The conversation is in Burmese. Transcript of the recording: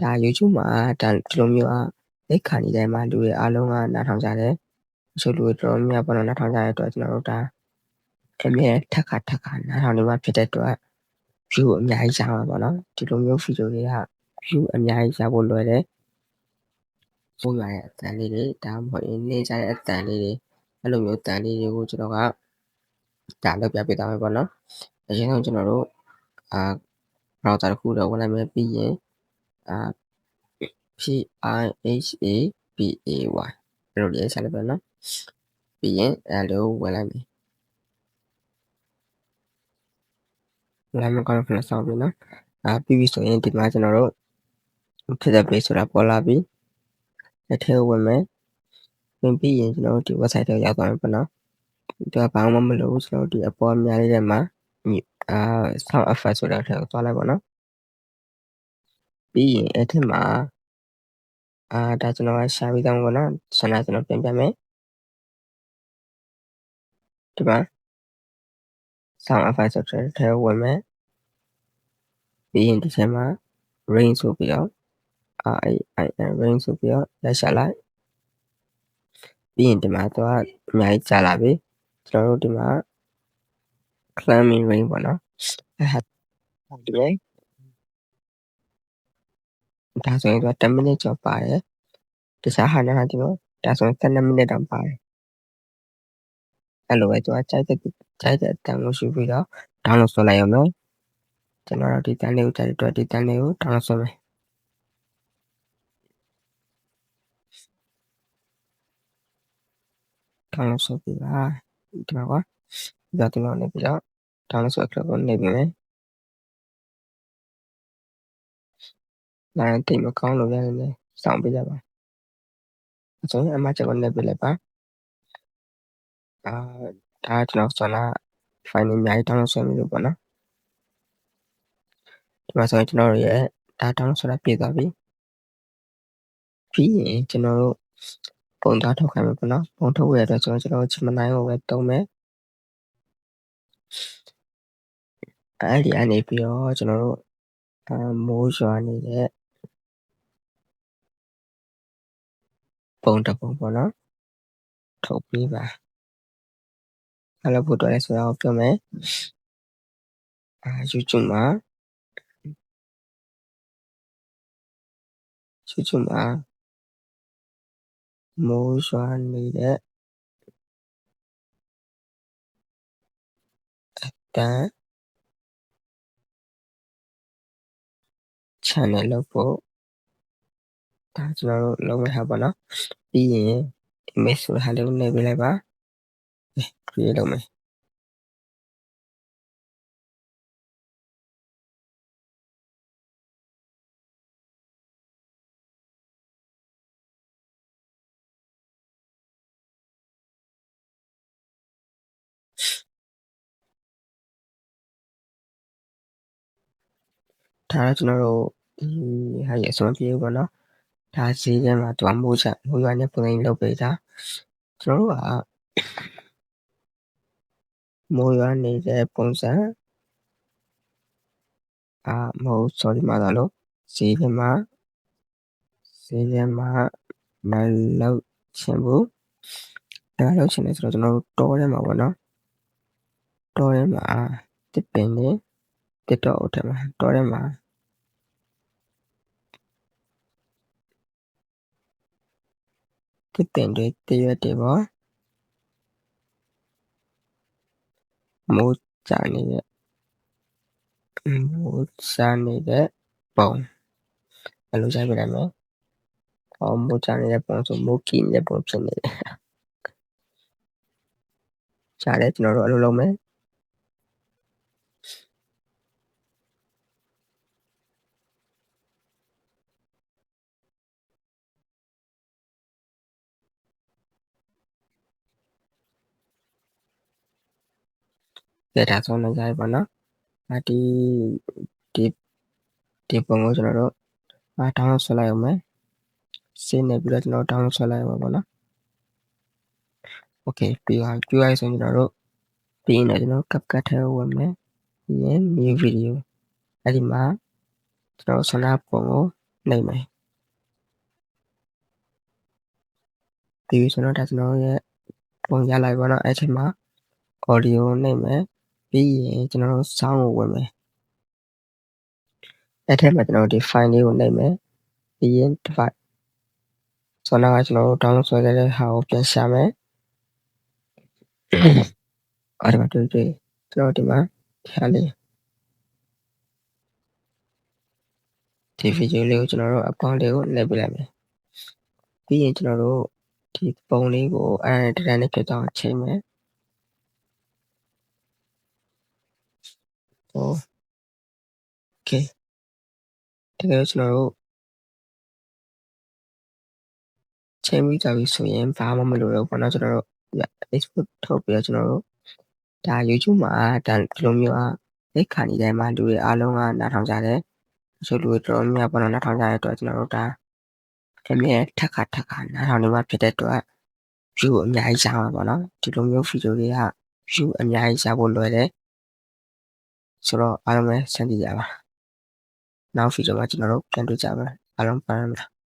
ဒါ YouTube မှာဒါဒီလိုမျိုးလိပ်ခါနေတဲ့မှာလူတွေအားလုံးကနားထောင်ကြတယ်တချို့လူတွေတော်တော်များများပေါ့နော်နားထောင်ကြတဲ့အတွက်ကျွန်တော်တို့ဒါအမြဲထက်ခါနားထောင်နေမှဖြစ်တဲ့အတွက် view အများကြီးရမှာပေါ့နော်ဒီလိုမျိုး video တွေက view အများကြီးရဖို့လွယ်တယ်ပို့ရတဲ့အတန်လေးတွေဒါမှမဟုတ်နေကြတဲ့အတန်လေးတွေအဲ့လိုမျိုးတန်လေးတွေကိုကျွန်တော်ကဒါလောက်ပြပေးသွားမယ်ပေါ့နော်အရင်ဆုံးကျွန်တော်တို့browser တစ်ခုတော့ဝင်လိုက်မယ်ပြီးရင်phapay အဲ့လိုလေးဆက်လိုက်ပါနော်ပြီးရင်အဲ့လိုဝင်လိုက်မယ်ဝင်လိုက်မှကောင်းခဏစောင့်ပြီနော်ပြီးပြီဆိုရင်ဒီမှာကျွန်တော်တို့ဖြစ်တဲ့ page ဆိုတာပေါ်လာပြီအထက်ဝင်မယ်ဝင်ပြီးရင်ကျွန်တော်တို့ဒီ website ထဲရောက်သွားမယ်ပေါ့နော်ဒီကဘာမှမလုပ်ဘူးကျွန်တော်တို့ဒီအပေါ်အများလေးထဲမှာsound effect ဆိုတာထည့်သွားလိုက်ပါနော်ပြီးရင်အဲ့ထက်မှာဒါကျွန်တော်ကရှာပြီးသားပေါ့နော်ဆန္ဒကျွန်တော်ပြန်ပြမယ်ဒီမှာ sound effect ဆိုတဲ့ထဲဝင်မယ်ပြီးရင်ဒီထဲမှာ rain ဆိုပြီးတော့rain ဆိုပြီးတော့လက်ရှာလိုက်ပြီးရင်ဒီမှာသူကအများကြီးကြာလာပြီကျွန်တော်တို့ဒီမှာ climbing rain ပေါ့နော်ဒီလေဒါဆိုရင်သူက10 minute ကျော်ပါတယ်တခြားဟာနဲ့ဒီလိုဒါဆိုရင်12 minute တောင်ပါတယ်အဲ့လိုပဲသူကကြိုက်တဲ့အတန်ကိုယူပြီးတော့ download ဆွဲလိုက်ရမယ်ကျွန်တော်တို့ဒီတန်လေးကိုကြိုက်တဲ့အတွက်ဒီတန်လေးကို download ဆွဲမယ်download ဆွဲပြီးပါဒီမှာကွာဒီတော့နေပြီးတော့ download ဆွဲclick ကိုနေပြီမယ်နိုင်တိတ်မကောင်းလို့လည်းနည်းစောင့်ပေးကြပါဆိုရင်အမှချက်ကိုနေပြလိုက်ပါဒါကျွန်တော်ဆွဲလာ file တွေအများကြီး download ဆွဲမိလို့ပေါ့နော်ဒီမှာဆိုရင်ကျွန်တော်တို့ရဲ့ဒါ download ဆွဲတာပြည့်သွားပြီပြီးရင်ကျွန်တော်တို့ပုံသားထုတ်ခိုင်းမယ်ပေါ့နော်ပုံထုတ်ရတဲ့အတွက်ဆိုတော့ကျွန်တော်ချမနိုင်ကိုပဲတုံးမယ်အဲ့ဒီအနေပြီးတော့ကျွန်တော်တို့မိုးရွာနေတဲ့ပုံတစ်ပုံပေါ့နော်ထုတ်ပြီးပါအဲ့လိုဖို့တော့လဲဆိုတော့ပြောမယ်YouTube မှာမိုးရွာနေတဲ့တန် channel လုပ်ဖို့ဒါကျွန်တော်တို့လုပ်မယ့်ဟာပေါ့နော်ပြီးရင် image ဆိုတာလေးကိုနှိပ်ပေးလိုက်ပါ create လုပ်မယ်ဒါကျွန်တော်တို့ဟာရအစွမ်းပြေပေါ့နော်ဒါဈေးထဲမှာသူကမိုးရွာနေပုံစံလုပ်ပေးတာကျွန်တော်တို့ကမိုးရွာနေတဲ့ပုံစံမဟုတ် sorry မှာတော့လို့ဈေးထဲမှာမလောက်ချင်ဘူးဒါလောက်ချင်တယ်ဆိုတော့ကျွန်တော်တို့တောထဲမှာပေါ့နော်တောထဲမှာတစ်ပင်နေတစ်တော့အုပ်ထဲမှာတောထဲမှာတစ်ပင်တွေတရွက်တွေပေါ့မိုးကြနေတဲ့ပုံအဲ့လိုရိုက်ပြလိုက်မယ်မိုးကြနေတဲ့ပုံဆိုမိုးကီနေတဲ့ပုံဖြစ်နေတယ်ကြားတယ်ကျွန်တော်တို့အဲ့လိုလုပ်မယ်ဒါဆိုတော့ရိုက်ပါနော်ဒီပုံကိုကျွန်တော်တို့download ဆွဲလိုက်အောင်မယ်save နေပြီးတော့ကျွန်တော် download ဆွဲလိုက်အောင်ပေါ့နော် okay ပြီးသွားဆိုရင်ကျွန်တော်တို့ပြီးရင်တော့ကျွန်တော် CapCut ထဲကိုဝင်မယ်ပြီးရင် new video အဲ့ဒီမှာကျွန်တော်ဆန္ဒပုံကို နိုင်မယ်ပြီးကျွန်တော်ဒါကျွန်တော်ရဲ့ပုံရလိုက်ပါတော့အဲ့ချိန်မှာ audio နိုင်မယ်ပြီးရင်ကျွန်တော်တို့ sound ကိုဝင်မယ်အဲ့ထက်မှာကျွန်တော်တို့ဒီ file လေးကိုနိုင်မယ်ပြီးရင် device ဆိုတော့ကျွန်တော်တို့ download ဆွဲခဲ့တဲ့ဟာကိုပြန်ရှာမယ်အဲ့ဒါမှတွေ့ကျွန်တော်ဒီမှာရှာလေးဒီ video လေးကိုကျွန်တော်တို့ account လေးကိုနှိပ်ပြလိုက်မယ်ပြီးရင်ကျွန်တော်တို့ဒီပုံလေးကိုအဲ့ဒါနဲ့ဖြစ်တော့ချိန်မယ်โอเคတကယ်ကျွန်တော်တို့ချိန်ပြီးကြပြီဆိုရင်ဘာမှမလိုတော့ဘူးเนาะကျွန်တော်တို့ export ထုတ်ပြီးတော့ကျွန်တော်တို့ဒါ YouTube မှာဒါဒီလိုမျိုးလက်ခံနေတိုင်းမှာလူတွေအားလုံးကနားထောင်ကြတယ်တချို့လူတွေတော်တော်များများပေါ့နော်နားထောင်ကြတဲ့အတွက်ကျွန်တော်တို့ဒါအမြဲထက်ခါနားထောင်နေမှဖြစ်တဲ့အတွက် view အများကြီးရမှာပေါ့နော်ဒီလိုမျိုး video တွေက view အများကြီးရဖို့လွယ်တယ်ဆိုတော့အားလုံးပဲစမ်းကြည့်ကြပါနောက် video မှာကျွန်တော်တို့ပြန်တွေ့ကြပါအားလုံးပါရမလား